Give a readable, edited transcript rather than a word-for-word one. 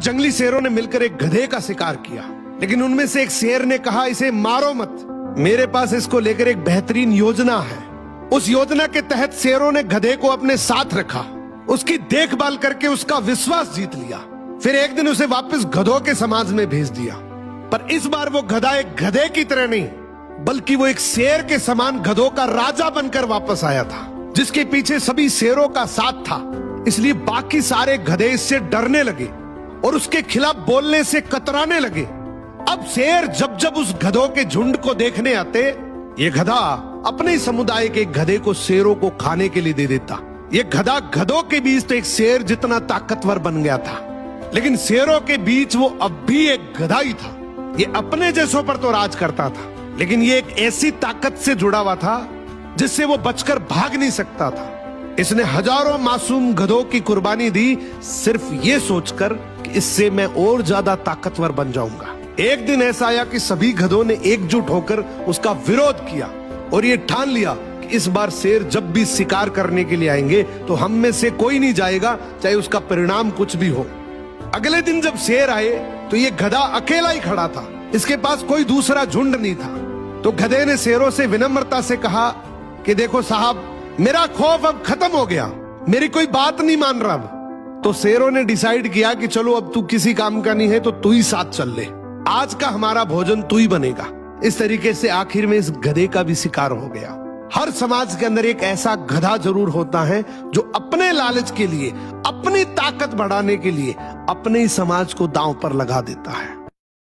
जंगली शेरों ने मिलकर एक गधे का शिकार किया, लेकिन उनमें से एक शेर ने कहा, इसे मारो मत, मेरे पास इसको लेकर एक बेहतरीन योजना है। उस योजना के तहत शेरों ने गधे को अपने साथ रखा, उसकी देखभाल करके उसका विश्वास जीत लिया। फिर एक दिन उसे वापस गधों के समाज में भेज दिया। पर इस बार वो गधा एक गधे की तरह नहीं, बल्कि वो एक शेर के समान गधों का राजा बनकर वापस आया था, जिसके पीछे सभी शेरों का साथ था। इसलिए बाकी सारे गधे इससे डरने लगे और उसके खिलाफ बोलने से कतराने लगे। अब शेर जब जब उस गधों के झुंड को देखने आते, ये गधा अपने ही समुदाय के गधे को शेरों को खाने के लिए दे देता। ये गधा गधों के बीच तो एक शेर जितना ताकतवर बन गया था, लेकिन शेरों के बीच वो अब भी एक गधा ही था। ये अपने जैसों पर तो राज करता था, लेकिन ये एक ऐसी ताकत से जुड़ा हुआ था जिससे वो बचकर भाग नहीं सकता था। इसने हजारों मासूम गधों की कुर्बानी दी, सिर्फ ये सोचकर कि इससे मैं और ज्यादा ताकतवर बन जाऊंगा। एक दिन ऐसा आया कि सभी गधों ने एकजुट होकर उसका विरोध किया और ये ठान लिया कि इस बार शेर जब भी शिकार करने के लिए आएंगे तो हम में से कोई नहीं जाएगा, चाहे उसका परिणाम कुछ भी हो। अगले दिन जब शेर आए तो ये गधा अकेला ही खड़ा था, इसके पास कोई दूसरा झुंड नहीं था। तो गधे ने शेरों से विनम्रता से कहा कि देखो साहब, मेरा खौफ अब खत्म हो गया, मेरी कोई बात नहीं मान रहा अब। तो शेरों ने डिसाइड किया कि चलो अब तू किसी काम का नहीं है तो तू ही साथ चल ले, आज का हमारा भोजन तू ही बनेगा। इस तरीके से आखिर में इस गधे का भी शिकार हो गया। हर समाज के अंदर एक ऐसा गधा जरूर होता है जो अपने लालच के लिए, अपनी ताकत बढ़ाने के लिए अपने ही समाज को दांव पर लगा देता है।